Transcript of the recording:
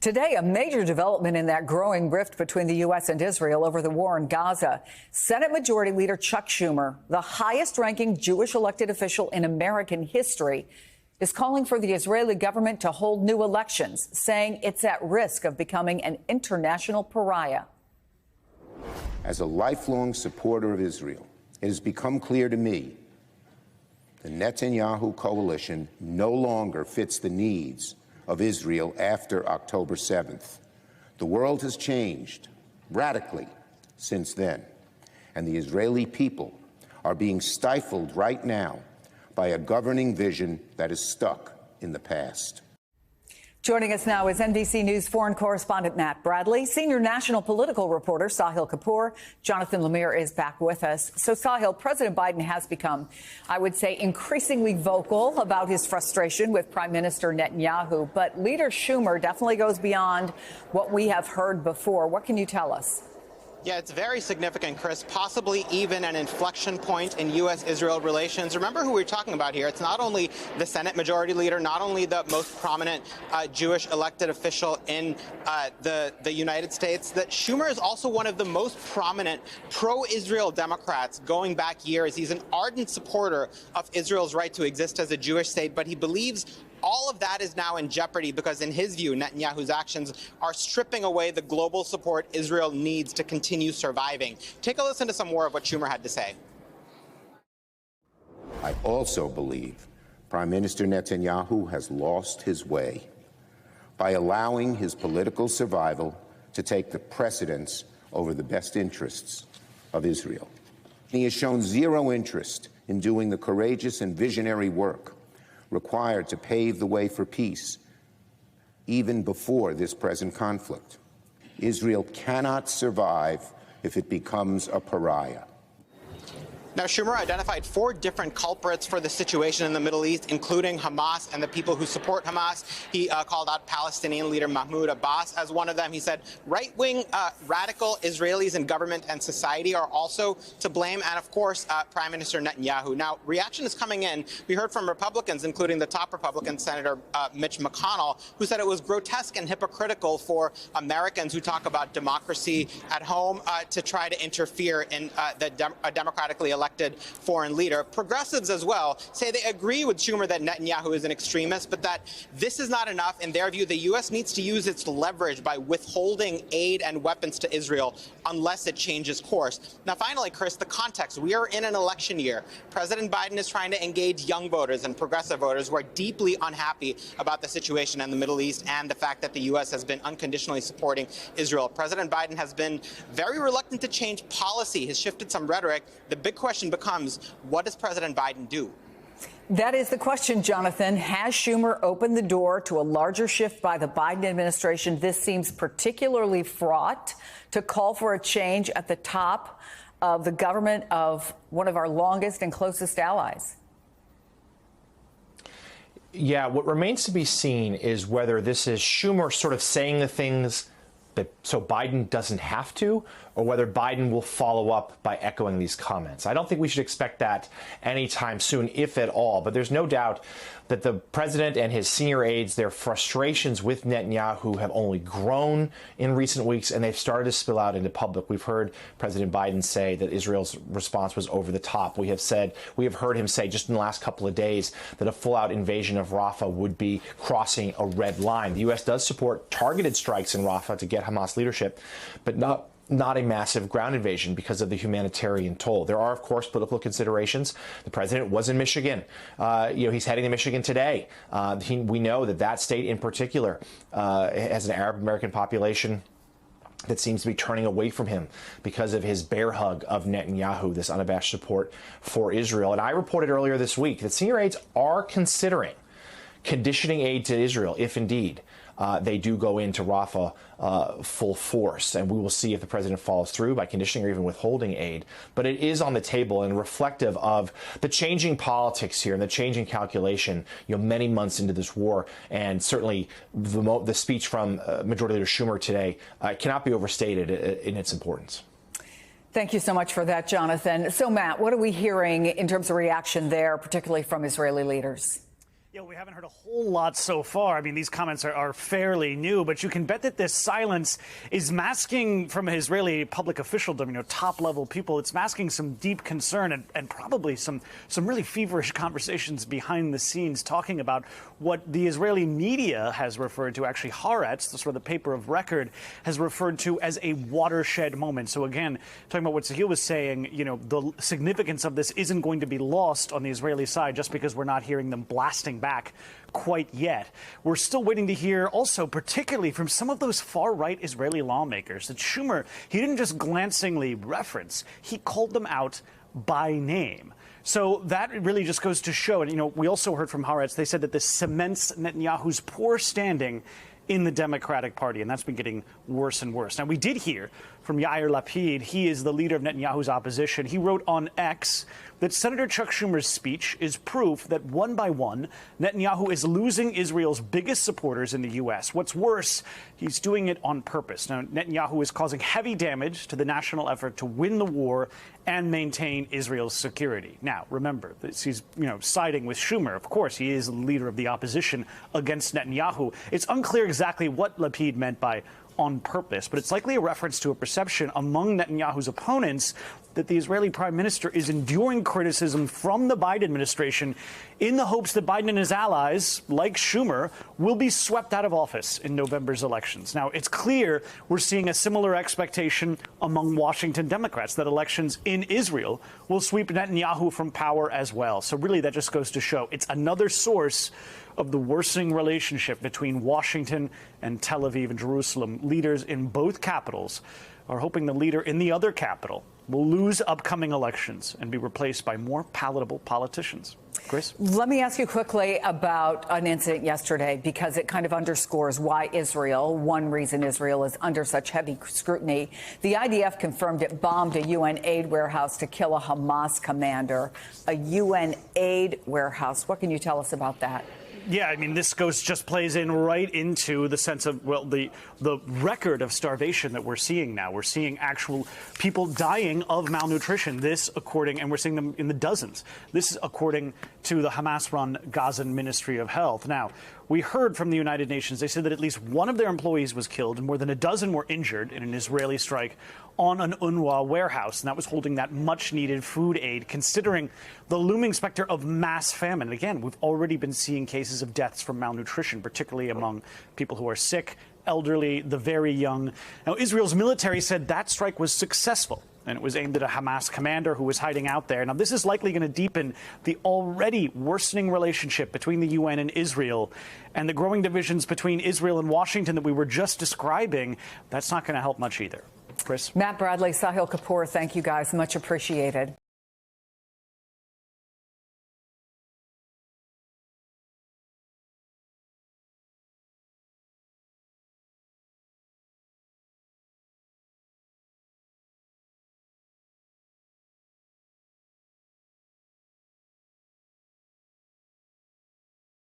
Today, a major development in that growing rift between the U.S. and Israel over the war in Gaza. Senate Majority Leader Chuck Schumer, the highest-ranking Jewish elected official in American history, is calling for the Israeli government to hold new elections, saying it's at risk of becoming an international pariah. As a lifelong supporter of Israel, it has become clear to me the Netanyahu coalition no longer fits the needs of Israel after October 7th. The world has changed radically since then, and the Israeli people are being stifled right now by a governing vision that is stuck in the past. Joining us now is NBC News foreign correspondent Matt Bradley, senior national political reporter Sahil Kapoor. Jonathan Lemire is back with us. So, Sahil, President Biden has become, I would say, increasingly vocal about his frustration with Prime Minister Netanyahu. But Leader Schumer definitely goes beyond what we have heard before. What can you tell us? Yeah, it's very significant, Chris, possibly even an inflection point in U.S.-Israel relations. Remember who we're talking about here. It's not only the Senate Majority Leader, not only the most prominent Jewish elected official in the United States, that Schumer is also one of the most prominent pro-Israel Democrats going back years. He's an ardent supporter of Israel's right to exist as a Jewish state, but he believes all of that is now in jeopardy because, in his view, Netanyahu's actions are stripping away the global support Israel needs to continue surviving. Take a listen to some more of what Schumer had to say. I also believe Prime Minister Netanyahu has lost his way by allowing his political survival to take the precedence over the best interests of Israel. He has shown zero interest in doing the courageous and visionary work required to pave the way for peace, even before this present conflict. Israel cannot survive if it becomes a pariah. Now, Schumer identified 4 different culprits for the situation in the Middle East, including Hamas and the people who support Hamas. He called out Palestinian leader Mahmoud Abbas as one of them. He said right-wing radical Israelis in government and society are also to blame, and, of course, Prime Minister Netanyahu. Now, reaction is coming in. We heard from Republicans, including the top Republican Senator Mitch McConnell, who said it was grotesque and hypocritical for Americans who talk about democracy at home to try to interfere in the democratically elected foreign leader. Progressives as well say they agree with Schumer that Netanyahu is an extremist, but that this is not enough. In their view, the U.S. needs to use its leverage by withholding aid and weapons to Israel unless it changes course. Now, finally, Chris, the context. We are in an election year. President Biden is trying to engage young voters and progressive voters who are deeply unhappy about the situation in the Middle East and the fact that the U.S. has been unconditionally supporting Israel. President Biden has been very reluctant to change policy, has shifted some rhetoric. The big question becomes, what does President Biden do? That is the question, Jonathan. Has Schumer opened the door to a larger shift by the Biden administration? This seems particularly fraught to call for a change at the top of the government of one of our longest and closest allies. Yeah, what remains to be seen is whether this is Schumer sort of saying the things so Biden doesn't have to, or whether Biden will follow up by echoing these comments. I don't think we should expect that anytime soon, if at all. But there's no doubt that the president and his senior aides, their frustrations with Netanyahu have only grown in recent weeks, and they've started to spill out into public. We've heard President Biden say that Israel's response was over the top. We have heard him say just in the last couple of days that a full-out invasion of Rafah would be crossing a red line. The U.S. does support targeted strikes in Rafah to get Hamas leadership, but not a massive ground invasion because of the humanitarian toll. There are, of course, political considerations. The president was in Michigan. He's heading to Michigan today. We know that state in particular has an Arab American population that seems to be turning away from him because of his bear hug of Netanyahu, this unabashed support for Israel. And I reported earlier this week that senior aides are considering conditioning aid to Israel, if indeed they do go into Rafah full force. And we will see if the president follows through by conditioning or even withholding aid. But it is on the table and reflective of the changing politics here and the changing calculation, many months into this war. And certainly the speech from Majority Leader Schumer today cannot be overstated in its importance. Thank you so much for that, Jonathan. So, Matt, what are we hearing in terms of reaction there, particularly from Israeli leaders? Yeah, we haven't heard a whole lot so far. I mean, these comments are fairly new, but you can bet that this silence is masking from Israeli public officialdom, top-level people, it's masking some deep concern and probably some really feverish conversations behind the scenes talking about what the Israeli media has referred to, actually Haaretz, the sort of the paper of record, has referred to as a watershed moment. So again, talking about what Sahil was saying, the significance of this isn't going to be lost on the Israeli side just because we're not hearing them blasting back quite yet. We're still waiting to hear also, particularly from some of those far-right Israeli lawmakers, that Schumer, he didn't just glancingly reference, he called them out by name. So that really just goes to show, and we also heard from Haaretz, they said that this cements Netanyahu's poor standing in the Democratic Party, and that's been getting worse and worse. Now, we did hear from Yair Lapid. He is the leader of Netanyahu's opposition. He wrote on X that Senator Chuck Schumer's speech is proof that one by one, Netanyahu is losing Israel's biggest supporters in the U.S. What's worse, he's doing it on purpose. Now, Netanyahu is causing heavy damage to the national effort to win the war and maintain Israel's security. Now, remember, he's siding with Schumer. Of course, he is the leader of the opposition against Netanyahu. It's unclear exactly what Lapid meant by on purpose, but it's likely a reference to a perception among Netanyahu's opponents that the Israeli prime minister is enduring criticism from the Biden administration in the hopes that Biden and his allies, like Schumer, will be swept out of office in November's elections. Now, it's clear we're seeing a similar expectation among Washington Democrats that elections in Israel will sweep Netanyahu from power as well. So really, that just goes to show it's another source of the worsening relationship between Washington and Tel Aviv and Jerusalem. Leaders in both capitals are hoping the leader in the other capital will lose upcoming elections and be replaced by more palatable politicians. Chris? Let me ask you quickly about an incident yesterday, because it kind of underscores why one reason Israel is under such heavy scrutiny. The IDF confirmed it bombed a UN aid warehouse to kill a Hamas commander. A UN aid warehouse. What can you tell us about that? Yeah, I mean, this just plays in right into the sense of, well, the record of starvation that we're seeing now. We're seeing actual people dying of malnutrition. And we're seeing them in the dozens. This is according to the Hamas-run Gazan Ministry of Health. Now, we heard from the United Nations. They said that at least one of their employees was killed and more than a dozen were injured in an Israeli strike on an UNRWA warehouse. And that was holding that much-needed food aid, considering the looming specter of mass famine. And again, we've already been seeing cases of deaths from malnutrition, particularly among people who are sick, elderly, the very young. Now, Israel's military said that strike was successful, and it was aimed at a Hamas commander who was hiding out there. Now, this is likely going to deepen the already worsening relationship between the UN and Israel, and the growing divisions between Israel and Washington that we were just describing. That's not going to help much either. Chris? Matt Bradley, Sahil Kapoor, thank you guys. Much appreciated.